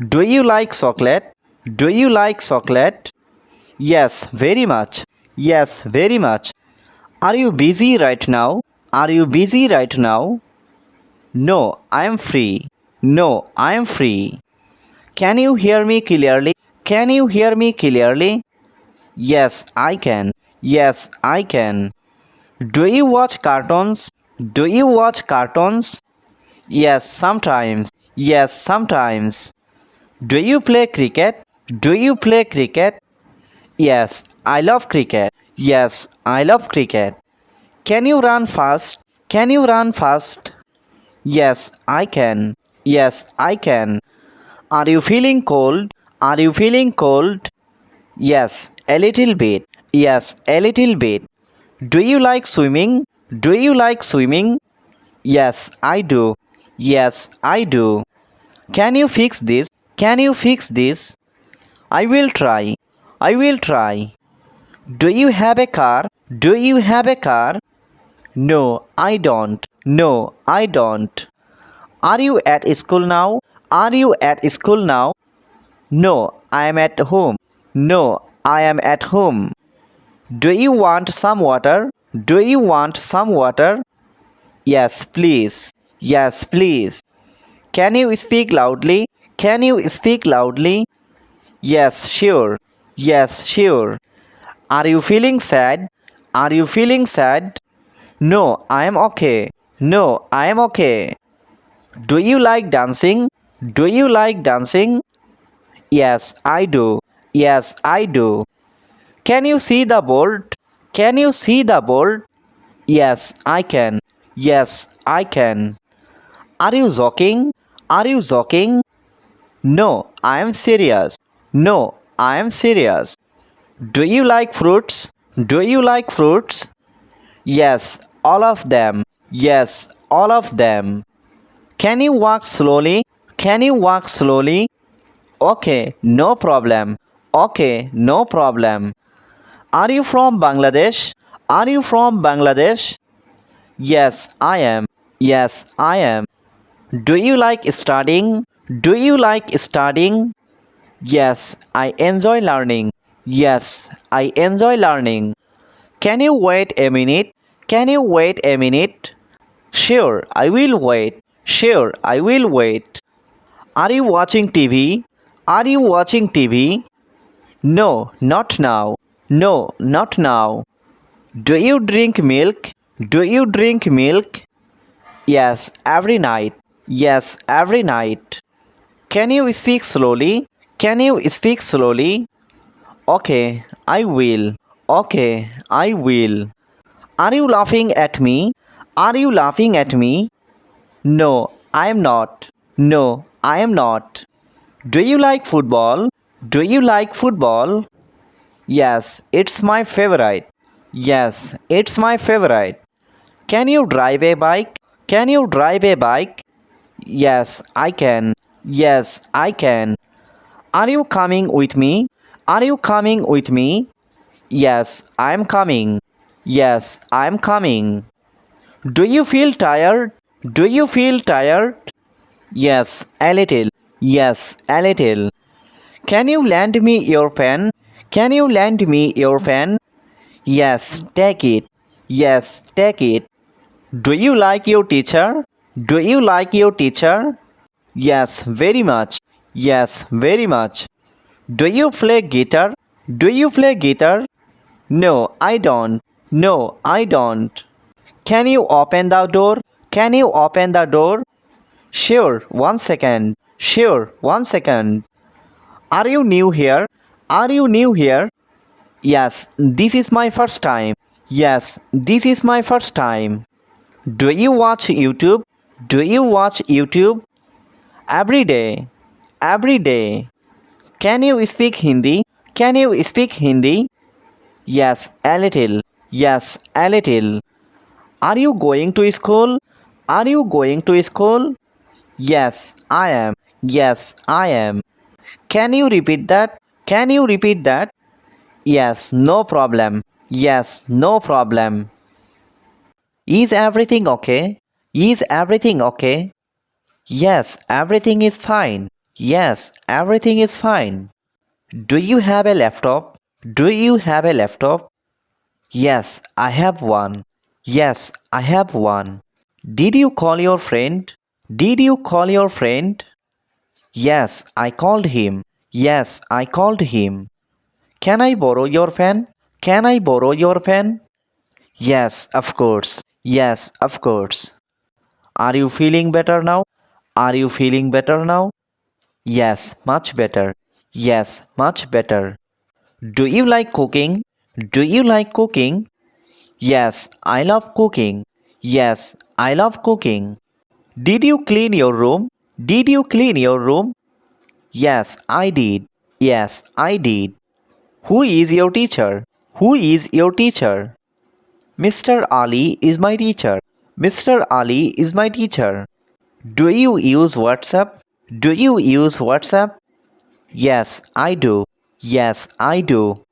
Do you like chocolate? Do you like chocolate? Yes, very much. Yes, very much. Are you busy right now? Are you busy right now? No, I am free. No, I am free. Can you hear me clearly? Can you hear me clearly? Yes, I can. Yes, I can. Do you watch cartoons? Do you watch cartoons? Yes, sometimes. Yes, sometimes. Do you play cricket? Do you play cricket? Yes, I love cricket. Yes, I love cricket. Can you run fast? Can you run fast? Yes, I can. Yes, I can. Are you feeling cold? Are you feeling cold? Yes, a little bit. Yes, a little bit. Do you like swimming? Do you like swimming? Yes, I do. Yes, I do. Can you fix this? Can you fix this? I will try. I will try. Do you have a car? Do you have a car? No, I don't. No, I don't. Are you at school now? Are you at school now? No, I am at home. No, I am at home. Do you want some water? Do you want some water? Yes, please. Yes, please. Can you speak loudly? Can you speak loudly? Yes, sure. Yes, sure. Are you feeling sad? Are you feeling sad? No, I am okay. No, I am okay. Do you like dancing? Do you like dancing? Yes, I do. Yes, I do. Can you see the board? Can you see the board? Yes, I can. Yes, I can. Are you joking? Are you joking? No, I am serious. No, I am serious. Do you like fruits? Do you like fruits? Yes, all of them. Yes, all of them. Can you walk slowly? Can you walk slowly? Okay, no problem. Okay, no problem. Are you from Bangladesh? Are you from Bangladesh? Yes, I am. Yes, I am. Do you like studying? Do you like studying? Yes, I enjoy learning. Yes, I enjoy learning. Can you wait a minute? Can you wait a minute? Sure, I will wait. Sure, I will wait. Are you watching TV? Are you watching TV? No, not now. No, not now. Do you drink milk? Do you drink milk? Yes, every night. Yes, every night. Can you speak slowly? Can you speak slowly? Okay, I will. Okay, I will. Are you laughing at me? Are you laughing at me? No, I am not. No, I am not. Do you like football? Do you like football? Yes, it's my favorite. Yes, it's my favorite. Can you drive a bike? Can you drive a bike? Yes, I can. Yes, I can. Are you coming with me? Are you coming with me? Yes, I'm coming. Yes, I'm coming. Do you feel tired? Do you feel tired? Yes, a little. Yes, a little. Can you lend me your pen? Can you lend me your pen? Yes, take it. Yes, take it. Do you like your teacher? Do you like your teacher? Yes, very much. Yes, very much. Do you play guitar? Do you play guitar? No, I don't. No, I don't. Can you open the door? Can you open the door? Sure, 1 second. Sure, 1 second. Are you new here? Are you new here? Yes, this is my first time. Yes, this is my first time. Do you watch YouTube? Do you watch YouTube? Every day. Every day. Can you speak Hindi? Can you speak Hindi? Yes, a little. Yes, a little. Are you going to school? Are you going to school? Yes, I am. Yes, I am. Can you repeat that? Can you repeat that? Yes, no problem. Yes, no problem. Is everything okay? Is everything okay? Yes, everything is fine. Yes, everything is fine. Do you have a laptop? Do you have a laptop? Yes, I have one. Yes, I have one. Did you call your friend? Did you call your friend? Yes, I called him. Yes, I called him. Can I borrow your pen? Can I borrow your pen? Yes, of course. Yes, of course. Are you feeling better now? Are you feeling better now? Yes, much better. Yes, much better. Do you like cooking? Do you like cooking? Yes, I love cooking. Yes, I love cooking. Did you clean your room? Did you clean your room? Yes, I did. Yes, I did. Who is your teacher? Who is your teacher? Mr. Ali is my teacher. Mr. Ali is my teacher. Do you use WhatsApp? Do you use WhatsApp? Yes, I do. Yes, I do.